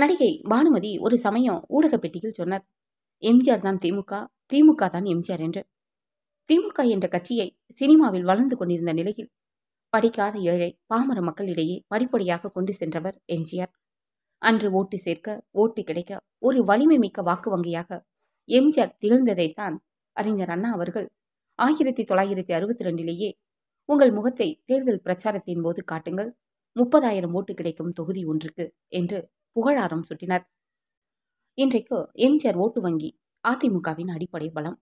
நடிகை பானுமதி ஒரு சமயம் ஊடக பெட்டியில் சொன்னார், எம்ஜிஆர் தான் திமுக, திமுக தான் எம்ஜிஆர் என்று. திமுக என்ற கட்சியை சினிமாவில் வளர்ந்து கொண்டிருந்த நிலையில் படிக்காத ஏழை பாமர மக்களிடையே படிப்படியாக கொண்டு சென்றவர் எம்ஜிஆர். அன்று ஓட்டு சேர்க்க, ஓட்டு கிடைக்க ஒரு வலிமை மிக்க வாக்கு வங்கியாக எம்ஜிஆர் திகழ்ந்ததைத்தான் அறிஞர் அண்ணா அவர்கள் 1962 உங்கள் முகத்தை தேர்தல் பிரச்சாரத்தின் போது காட்டுங்கள், 30,000 ஓட்டு கிடைக்கும் தொகுதி ஒன்றுக்கு என்று புகழாரம் சுட்டினார். இன்றைக்கு எம்ஜிஆர் ஓட்டு வங்கி அதிமுகவின் அடிப்படை பலம்.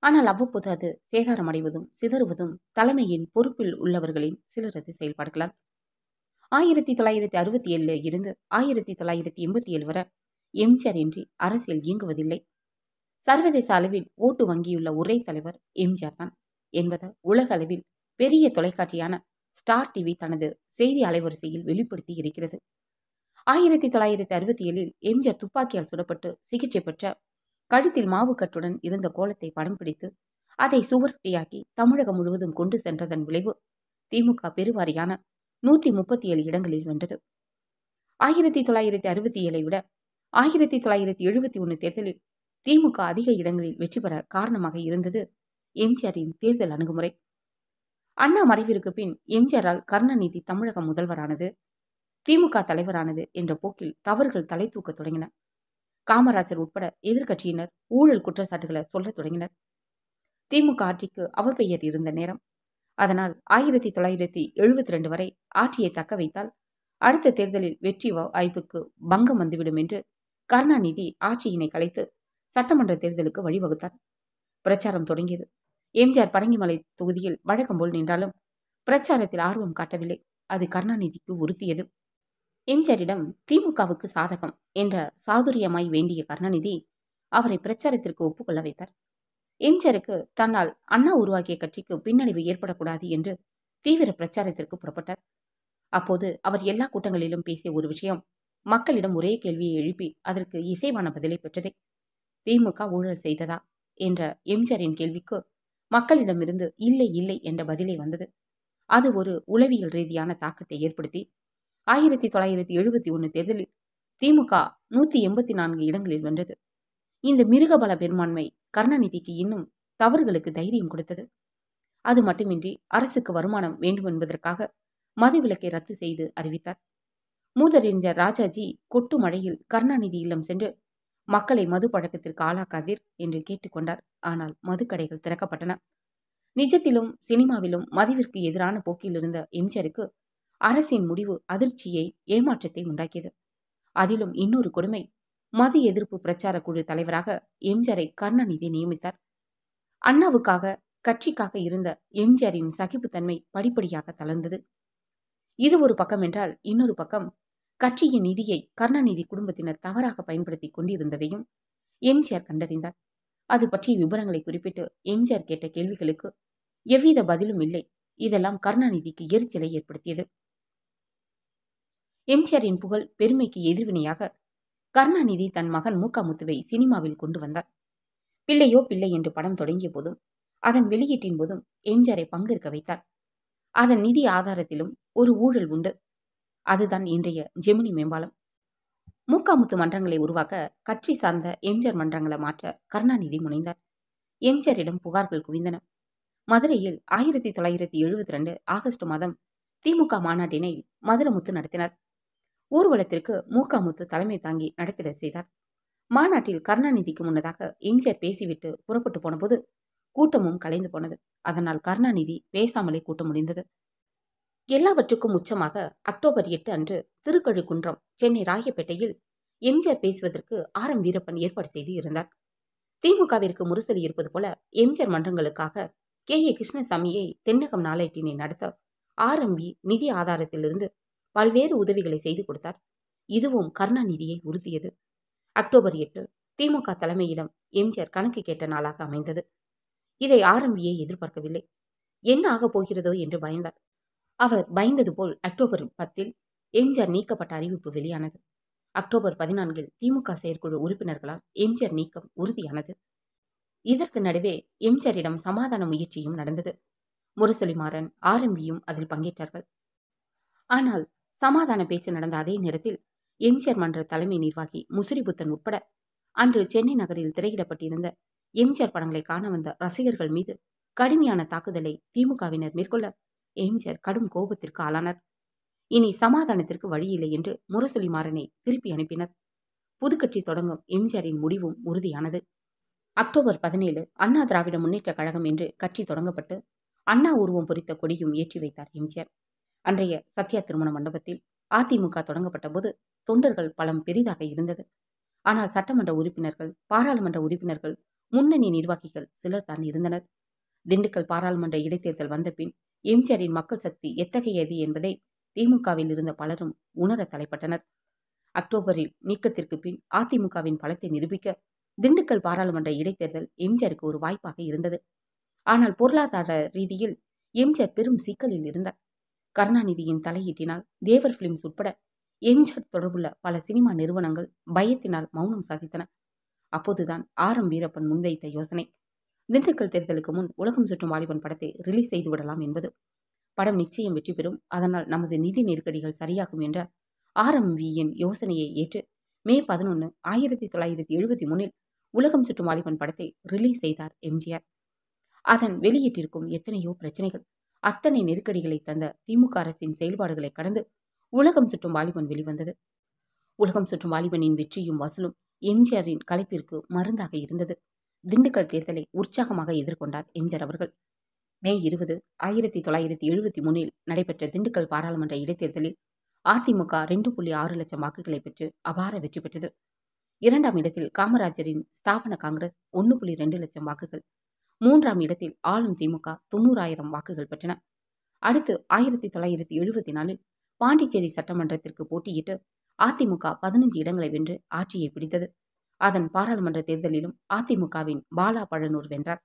ஆனால் அவ்வப்போது அது சேதாரமடைவதும் சிதறுவதும் தலைமையின் பொறுப்பில் உள்ளவர்களின் சிலரது செயல்பாடுகளால். 1967 இருந்து 1987 வரை எம்ஜிஆர் இன்றி அரசியல் இயங்குவதில்லை. சர்வதேச அளவில் ஓட்டு வங்கியுள்ள ஒரே தலைவர் எம்ஜிஆர் தான் என்பதை உலக அளவில் பெரிய தொலைக்காட்சியான ஸ்டார் டிவி தனது செய்தி அலைவரிசையில் வெளிப்படுத்தி இருக்கிறது. 1967 எம்ஜிஆர் துப்பாக்கியால் சுடப்பட்டு சிகிச்சை பெற்ற கழுத்தில் மாவுக்கட்டுடன் இருந்த கோலத்தை படம் பிடித்து அதை சுவரொட்டியாக்கி தமிழகம் முழுவதும் கொண்டு சென்றதன் விளைவு திமுக பெருவாரியான 137 இடங்களில் வென்றது. 1967 விட 1971 தேர்தலில் திமுக அதிக இடங்களில் வெற்றி பெற காரணமாக இருந்தது எம்ஜிஆரின் தேர்தல் அணுகுமுறை. அண்ணா மறைவிற்கு பின் எம்ஜிஆரால் கருணாநிதி தமிழக முதல்வரானது, திமுக தலைவரானது என்ற போக்கில் தவறுகள் தலை தூக்க தொடங்கின. காமராஜர் உட்பட எதிர்கட்சியினர் ஊழல் குற்றச்சாட்டுகளை சொல்ல தொடங்கினர். திமுக ஆட்சிக்கு அவப்பெயர் இருந்த நேரம். அதனால் 1972 வரை ஆட்சியை தக்க வைத்தால் அடுத்த தேர்தலில் வெற்றி வாய்ப்புக்கு பங்கம் வந்துவிடும் என்று கருணாநிதி ஆட்சியினை கலைத்து சட்டமன்ற தேர்தலுக்கு வழிவகுத்தார். பிரச்சாரம் தொடங்கியது. எம்ஜிஆர் பரங்கிமலை தொகுதியில் வழக்கம் போல் நின்றாலும் பிரச்சாரத்தில் ஆர்வம் காட்டவில்லை. அது கருணாநிதிக்கு உறுத்தியது. எம்ஜிஆரிடம் திமுகவுக்கு சாதகம் என்ற சாதுரியமாய் வேண்டிய கருணாநிதி அவரை பிரச்சாரத்திற்கு ஒப்புக்கொள்ள வைத்தார். எம்ஜிஆருக்கு தன்னால் அண்ணா உருவாக்கிய கட்சிக்கு பின்னடைவு ஏற்படக்கூடாது என்று தீவிர பிரச்சாரத்திற்கு புறப்பட்டார். அப்போது அவர் எல்லா கூட்டங்களிலும் பேசிய ஒரு விஷயம் மக்களிடம் ஒரே கேள்வியை எழுப்பி அதற்கு இசைவான பதிலை பெற்றதே. திமுக ஊழல் செய்ததா என்ற எம்ஜிஆரின் கேள்விக்கு மக்களிடமிருந்து இல்லை இல்லை என்ற பதிலே வந்தது. அது ஒரு உளவியல் ரீதியான தாக்கத்தை ஏற்படுத்தி 1971 தேர்தலில் திமுக 184 இடங்களில் வென்றது. இந்த மிருகபல பெரும்பான்மை கருணாநிதிக்கு இன்னும் தவறுகளுக்கு தைரியம் கொடுத்தது. அது மட்டுமின்றி அரசுக்கு வருமானம் வேண்டும் என்பதற்காக மதுவிலக்கை ரத்து செய்து அறிவித்தார். மூதறிஞர் ராஜாஜி கொட்டு மழையில் கருணாநிதி இல்லம் சென்று மக்களை மது பழக்கத்திற்கு ஆளாக்காதீர் என்று கேட்டுக்கொண்டார். ஆனால் மதுக்கடைகள் திறக்கப்பட்டன. நிஜத்திலும் சினிமாவிலும் மதுவிற்கு எதிரான போக்கில் இருந்த எம்ஜிஆருக்கு அரசின் முடிவு அதிர்ச்சியை, ஏமாற்றத்தை உண்டாக்கியது. அதிலும் இன்னொரு கொடுமை, மது எதிர்ப்பு பிரச்சார குழு தலைவராக எம்ஜிஆரை கருணாநிதி நியமித்தார். அண்ணாவுக்காக கட்சிக்காக இருந்த எம்ஜிஆரின் சகிப்புத்தன்மை படிப்படியாக தளர்ந்தது. இது ஒரு பக்கம் என்றால் இன்னொரு பக்கம் கட்சியின் நிதியை கருணாநிதி குடும்பத்தினர் தவறாக பயன்படுத்தி கொண்டிருந்ததையும் எம்ஜிஆர் கண்டறிந்தார். அது பற்றிய விவரங்களை குறிப்பிட்டு எம்ஜிஆர் கேட்ட கேள்விகளுக்கு எவ்வித பதிலும் இல்லை. இதெல்லாம் கருணாநிதிக்கு எரிச்சலை ஏற்படுத்தியது. எம்ஜிஆரின் புகழ் பெருமைக்கு எதிர்வினையாக கருணாநிதி தன் மகன் முத்துவை சினிமாவில் கொண்டு வந்தார். பிள்ளையோ பிள்ளை என்று படம் தொடங்கிய போதும் அதன் வெளியீட்டின் போதும் எம்ஜிஆரை பங்கேற்க வைத்தார். அதன் நிதி ஆதாரத்திலும் ஒரு ஊழல் உண்டு. அதுதான் இன்றைய ஜெமினி மேம்பாலம். முத்து மன்றங்களை உருவாக்க கட்சி சார்ந்த எம்ஜிஆர் மன்றங்களை மாற்ற கருணாநிதி முனைந்தார். எம்ஜிஆரிடம் புகார்கள் குவிந்தன. மதுரையில் 1972 ஆகஸ்ட் மாதம் திமுக மாநாட்டினை மதுரமுத்து நடத்தினார். ஊர்வலத்திற்கு முத்து தலைமை தாங்கி நடத்திட செய்தார். மாநாட்டில் கருணாநிதிக்கு முன்னதாக எம்ஜிஆர் பேசிவிட்டு புறப்பட்டு போனபோது கூட்டமும் கலைந்து போனது. அதனால் கருணாநிதி பேசாமலே கூட்டம் முடிந்தது. எல்லாவற்றுக்கும் உச்சமாக அக்டோபர் 8 அன்று திருக்கழுக்குன்றம், சென்னை ராயப்பேட்டையில் எம்ஜிஆர் பேசுவதற்கு ஆர்.எம். வீரப்பன் ஏற்பாடு செய்து இருந்தார். திமுகவிற்கு முரசொலி இருப்பது போல எம்ஜிஆர் மன்றங்களுக்காக கே.ஏ. கிருஷ்ணசாமியை தென்னகம் நாளேட்டினை நடத்த ஆர்.எம்.வி. நிதி ஆதாரத்திலிருந்து பல்வேறு உதவிகளை செய்து கொடுத்தார். இதுவும் கருணாநிதியை உறுத்தியது. அக்டோபர் 8 திமுக தலைமையிடம் எம்ஜிஆர் கணக்கு கேட்ட நாளாக அமைந்தது. இதை ஆர்.எம்.வியை எதிர்பார்க்கவில்லை. என்ன ஆகப் போகிறதோ என்று பயந்தார். அவர் பயந்தது போல் அக்டோபர் 10 எம்ஜிஆர் நீக்கப்பட்ட அறிவிப்பு வெளியானது. அக்டோபர் 14 திமுக செயற்குழு உறுப்பினர்களால் எம்ஜிஆர் நீக்கம் உறுதியானது. இதற்கு நடுவே எம்ஜிஆரிடம் சமாதான முயற்சியும் நடந்தது. முரசொலி மாறன், ஆர்.எம்.வியும் அதில் பங்கேற்றார்கள். ஆனால் சமாதான பேச்சு நடந்த அதே நேரத்தில் எம்ஜிஆர் மன்ற தலைமை நிர்வாகி முசிறிபுத்தன் உட்பட அன்று சென்னை நகரில் திரையிடப்பட்டிருந்த எம்ஜிஆர் படங்களை காண வந்த ரசிகர்கள் மீது கடுமையான தாக்குதலை திமுகவினர் மேற்கொள்ள எம்ஜிஆர் கடும் கோபத்திற்கு ஆளானார். இனி சமாதானத்திற்கு வழியில்லை என்று முரசொலி மாறனை திருப்பி அனுப்பினர். புதுக்கட்சி தொடங்கும் எம்ஜிஆரின் முடிவும் உறுதியானது. அக்டோபர் 17 அண்ணா திராவிட முன்னேற்ற கழகம் என்று கட்சி தொடங்கப்பட்டு அண்ணா உருவம் பொறித்த கொடியும் ஏற்றி வைத்தார் எம்ஜிஆர். அன்றைய சத்யா திருமண மண்டபத்தில் அதிமுக தொடங்கப்பட்ட போது தொண்டர்கள் பலம் பெரிதாக இருந்தது. ஆனால் சட்டமன்ற உறுப்பினர்கள், பாராளுமன்ற உறுப்பினர்கள், முன்னணி நிர்வாகிகள் சிலர் தான் இருந்தனர். திண்டுக்கல் பாராளுமன்ற இடைத்தேர்தல் வந்த பின் எம்ஜிஆரின் மக்கள் சக்தி எத்தகையது என்பதை திமுகவில் இருந்த பலரும் உணர தலைப்பட்டனர். அக்டோபரில் நீக்கத்திற்கு பின் அதிமுகவின் பலத்தை நிரூபிக்க திண்டுக்கல் பாராளுமன்ற இடைத்தேர்தல் எம்ஜிஆருக்கு ஒரு வாய்ப்பாக இருந்தது. ஆனால் பொருளாதார ரீதியில் எம்ஜிஆர் பெரும் சிக்கலில் இருந்தார். கருணாநிதியின் தலையீட்டினால் தேவர் பிலிம்ஸ் உட்பட எம்ஜிஆர் தொடர்புள்ள பல சினிமா நிறுவனங்கள் பயத்தினால் மௌனம் சாதித்தன. அப்போதுதான் ஆர்.எம். வீரப்பன் முன்வைத்த யோசனை திண்டுக்கல் தேர்தலுக்கு முன் உலகம் சுற்றும் வாலிபன் படத்தை ரிலீஸ் செய்து விடலாம் என்பது. படம் நிச்சயம் வெற்றி பெறும், அதனால் நமது நிதி நெருக்கடிகள் சரியாகும் என்ற ஆர்.எம்.வியின் யோசனையை ஏற்று மே 11, 1973 உலகம் சுற்றும் வாலிபன் படத்தை ரிலீஸ் செய்தார் எம்ஜிஆர். அதன் வெளியீட்டிற்கும் எத்தனையோ பிரச்சனைகள், அத்தனை நெருக்கடிகளை தந்த திமுக அரசின் செயல்பாடுகளை கடந்து உலகம் சுற்றும் வாலிபன் வெளிவந்தது. உலகம் சுற்றும் வாலிபனின் வெற்றியும் வசூலும் எம்ஜிஆரின் கலைப்பிற்கு மருந்தாக இருந்தது. திண்டுக்கல் தேர்தலை உற்சாகமாக எதிர்கொண்டார் எம்ஜிஆர் அவர்கள். மே 20, 1973 நடைபெற்ற திண்டுக்கல் பாராளுமன்ற இடைத்தேர்தலில் அதிமுக 2.6 லட்சம் வாக்குகளை பெற்று அபார வெற்றி பெற்றது. 2ஆம் இடத்தில் காமராஜரின் ஸ்தாபன காங்கிரஸ் 1.2 லட்சம் வாக்குகள், 3ஆம் இடத்தில் ஆளும் திமுக 90,000 வாக்குகள் பெற்றன. அடுத்து 1974 பாண்டிச்சேரி சட்டமன்றத்திற்கு போட்டியிட்டு அதிமுக 15 இடங்களை வென்று ஆட்சியை பிடித்தது. அதன் பாராளுமன்ற தேர்தலிலும் அதிமுகவின் பாலா பழனூர் வென்றார்.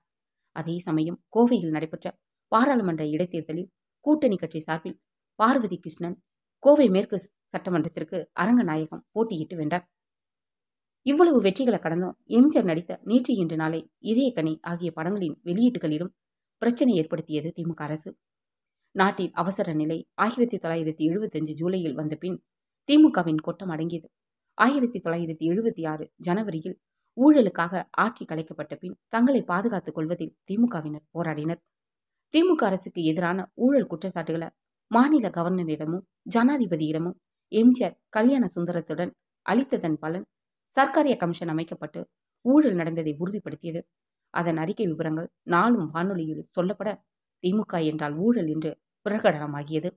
அதே சமயம் கோவையில் நடைபெற்ற பாராளுமன்ற இடைத்தேர்தலில் கூட்டணி கட்சி சார்பில் பார்வதி கிருஷ்ணன் கோவை மேற்கு சட்டமன்றத்திற்கு அரங்கநாயகம் போட்டியிட்டு வென்றார். இவ்வளவு வெற்றிகளை கடந்தும் எம்ஜிஆர் நடித்த நேற்று இன்று நாளை, இதயக்கனி ஆகிய படங்களின் வெளியீட்டுகளிலும் பிரச்சனை ஏற்படுத்தியது திமுக அரசு. நாட்டில் அவசர நிலை 1975 ஜூலையில் வந்த பின் திமுகவின் கொட்டம் அடங்கியது. 1976 ஜனவரியில் ஊழலுக்காக ஆட்சி கலைக்கப்பட்ட பின் தங்களை பாதுகாத்துக் கொள்வதில் திமுகவினர் போராடினர். திமுக அரசுக்கு எதிரான ஊழல் குற்றச்சாட்டுகளை மாநில கவர்னரிடமும் ஜனாதிபதியிடமும் எம்ஜிஆர் கல்யாண சுந்தரத்துடன் அளித்ததன் பலன் சர்க்காரிய கமிஷன் அமைக்கப்பட்டு ஊழல் நடந்ததை உறுதிப்படுத்தியது. அதன் அறிக்கை விவரங்கள் நாளும் வானொலியில் சொல்லப்பட திமுக என்றால் ஊழல் என்று பிரகடனமாகியது.